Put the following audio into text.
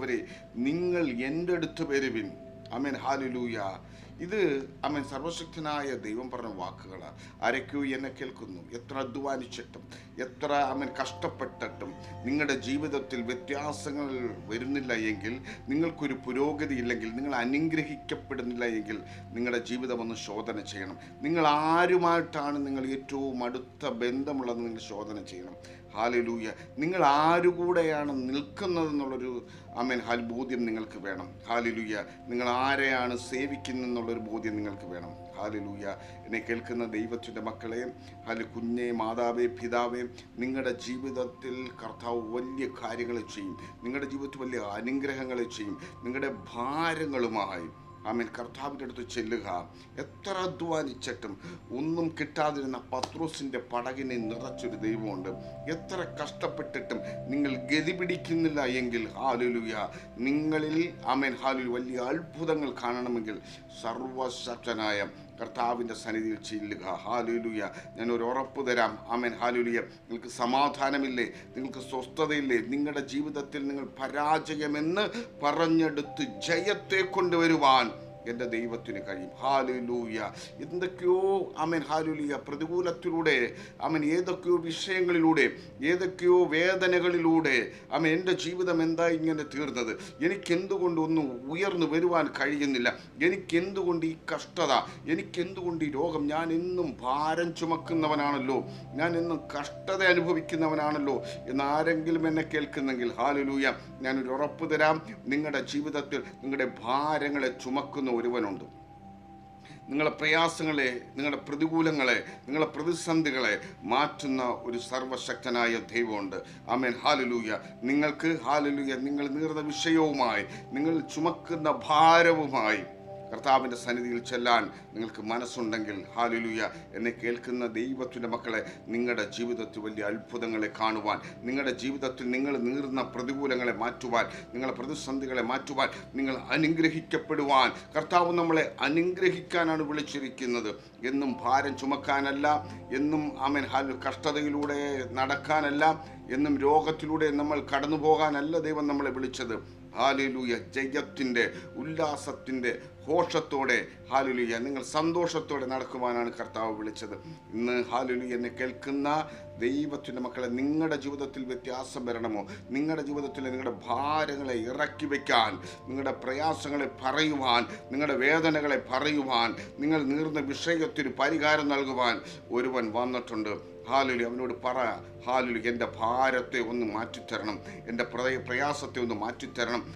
ഭാരമുള്ളവരെ നിങ്ങൾ എൻ്റെ അടുത്ത് വരുവിൻ. ആമേൻ, ഹല്ലേലൂയ. ഇത് ആമേൻ സർവശക്തനായ ദൈവം പറഞ്ഞ വാക്കുകളാണ്. ആരൊക്കെയോ എന്നെ കേൾക്കുന്നു, എത്ര അധ്വാനിച്ചിട്ടും എത്ര ആമേൻ കഷ്ടപ്പെട്ടിട്ടും നിങ്ങളുടെ ജീവിതത്തിൽ വ്യത്യാസങ്ങൾ വരുന്നില്ല എങ്കിൽ, നിങ്ങൾക്കൊരു പുരോഗതി ഇല്ലെങ്കിൽ, നിങ്ങൾ അനുഗ്രഹിക്കപ്പെടുന്നില്ല എങ്കിൽ നിങ്ങളുടെ ജീവിതം ഒന്ന് ശോധന ചെയ്യണം. നിങ്ങൾ ആരുമായിട്ടാണ് നിങ്ങൾ ഏറ്റവും അടുത്ത ബന്ധമുള്ളതെന്ന് നിങ്ങൾ ശോധന ചെയ്യണം. ഹല്ലേലൂയ. നിങ്ങൾ ആരുകൂടെയാണ് നിൽക്കുന്നതെന്നുള്ളൊരു ആമേൻ ബോധ്യം നിങ്ങൾക്ക് വേണം. ഹല്ലേലൂയ. നിങ്ങൾ ആരെയാണ് സേവിക്കുന്നതെന്നുള്ളൊരു ബോധ്യം നിങ്ങൾക്ക് വേണം. ഹല്ലേലൂയ. എന്നെ കേൾക്കുന്ന ദൈവത്തിൻ്റെ മക്കളെ, കുഞ്ഞെ, മാതാവേ, പിതാവേ, നിങ്ങളുടെ ജീവിതത്തിൽ കർത്താവ് വലിയ കാര്യങ്ങൾ ചെയ്യും. നിങ്ങളുടെ ജീവിതത്തിൽ വലിയ അനുഗ്രഹങ്ങൾ ചെയ്യും. നിങ്ങളുടെ ഭാരങ്ങളുമായി ആമേൻ കർത്താവിൻ്റെ അടുത്ത് ചെല്ലുക. എത്ര അധ്വാനിച്ചിട്ടും ഒന്നും കിട്ടാതിരുന്ന പത്രോസിൻ്റെ പടകിനെ നിറച്ചൊരു ദൈവമുണ്ട്. എത്ര കഷ്ടപ്പെട്ടിട്ടും നിങ്ങൾ ഗതി പിടിക്കുന്നില്ല എങ്കിൽ ഹല്ലേലൂയ, നിങ്ങളിൽ ആമേൻ ഹല്ലേലൂയ വലിയ അത്ഭുതങ്ങൾ കാണണമെങ്കിൽ സർവശക്തനായ കർത്താവിൻ്റെ സന്നിധിയിൽ ചെല്ലുക. ഹല്ലേലൂയ. ഞാനൊരു ഉറപ്പ് തരാം. Amen hallelujah. നിങ്ങൾക്ക് സമാധാനമില്ലേ? നിങ്ങൾക്ക് സ്വസ്ഥതയില്ലേ? നിങ്ങളുടെ ജീവിതത്തിൽ നിങ്ങൾ പരാജയമെന്ന് പറഞ്ഞെടുത്ത് ജയത്തെ കൊണ്ടുവരുവാൻ എൻ്റെ ദൈവത്തിന് കഴിയും. ഹല്ലേലൂയ. എന്തൊക്കെയോ ആമേൻ ഹല്ലേലൂയ പ്രതികൂലത്തിലൂടെ, ആമേൻ ഏതൊക്കെയോ വിഷയങ്ങളിലൂടെ, ഏതൊക്കെയോ വേദനകളിലൂടെ ആമേൻ എൻ്റെ ജീവിതം എന്താ ഇങ്ങനെ തീർന്നത്, എനിക്കെന്തുകൊണ്ട് ഒന്നും ഉയർന്നു വരുവാൻ കഴിയുന്നില്ല, എനിക്കെന്തുകൊണ്ട് ഈ കഷ്ടത, എനിക്കെന്തുകൊണ്ട് ഈ രോഗം, ഞാൻ എന്നും ഭാരം ചുമക്കുന്നവനാണല്ലോ, ഞാൻ എന്നും കഷ്ടത അനുഭവിക്കുന്നവനാണല്ലോ എന്നാരെങ്കിലും എന്നെ കേൾക്കുന്നെങ്കിൽ ഹല്ലേലൂയ, ഞാനൊരു ഉറപ്പ് തരാം. നിങ്ങളുടെ ജീവിതത്തിൽ നിങ്ങളുടെ ഭാരങ്ങളെ ചുമക്കുന്ന ഒരുവനുണ്ട്. നിങ്ങളുടെ പ്രയാസങ്ങളെ, നിങ്ങളുടെ പ്രതികൂലങ്ങളെ, നിങ്ങളുടെ പ്രതിസന്ധികളെ മാറ്റുന്ന ഒരു സർവശക്തനായ ദൈവമുണ്ട്. Amen hallelujah. നിങ്ങൾക്ക് ഹല്ലേലൂയ നിങ്ങൾ നീറുന്ന വിഷയവുമായി, നിങ്ങൾ ചുമക്കുന്ന ഭാരവുമായി കർത്താവിൻ്റെ സന്നിധിയിൽ ചെല്ലാൻ നിങ്ങൾക്ക് മനസ്സുണ്ടെങ്കിൽ ഹല്ലേലൂയ, എന്നെ കേൾക്കുന്ന ദൈവത്തിൻ്റെ മക്കളെ, നിങ്ങളുടെ ജീവിതത്തിൽ വലിയ അത്ഭുതങ്ങളെ കാണുവാൻ, നിങ്ങളുടെ ജീവിതത്തിൽ നിങ്ങൾ നീറുന്ന പ്രതികൂലങ്ങളെ മാറ്റുവാൻ, നിങ്ങളുടെ പ്രതിസന്ധികളെ മാറ്റുവാൻ, നിങ്ങൾ അനുഗ്രഹിക്കപ്പെടുവാൻ, കർത്താവ് നമ്മളെ അനുഗ്രഹിക്കാനാണ് വിളിച്ചിരിക്കുന്നത്. എന്നും ഭാരം ചുമക്കാനല്ല, എന്നും ആമേൻ കഷ്ടതയിലൂടെ നടക്കാനല്ല, എന്നും രോഗത്തിലൂടെ നമ്മൾ കടന്നു പോകാനല്ല ദൈവം നമ്മളെ വിളിച്ചത്. ഹല്ലേലൂയ. ജയത്തിൻ്റെ, ഉല്ലാസത്തിൻ്റെ, ഘോഷത്തോടെ ഹല്ലേലൂയ നിങ്ങൾ സന്തോഷത്തോടെ നടക്കുവാനാണ് കർത്താവ് വിളിച്ചത്. ഇന്ന് ഹല്ലേലൂയ എന്നെ കേൾക്കുന്ന ദൈവത്തിൻ്റെ മക്കളെ, നിങ്ങളുടെ ജീവിതത്തിൽ വ്യത്യാസം വരണമോ? നിങ്ങളുടെ ജീവിതത്തിൽ നിങ്ങളുടെ ഭാരങ്ങളെ ഇറക്കി വയ്ക്കാൻ, നിങ്ങളുടെ പ്രയാസങ്ങളെ പറയുവാൻ, നിങ്ങളുടെ വേദനകളെ പറയുവാൻ, നിങ്ങൾ നീർന്ന വിഷയത്തിന് പരിഹാരം നൽകുവാൻ ഒരുവൻ വന്നിട്ടുണ്ട്. ഹല്ലേലൂയ. അവനോട് പറ, ഹല്ലേലൂയ എൻ്റെ ഭാരത്തെ ഒന്ന് മാറ്റിത്തരണം, എൻ്റെ പ്രയാസത്തെ ഒന്ന് മാറ്റിത്തരണം.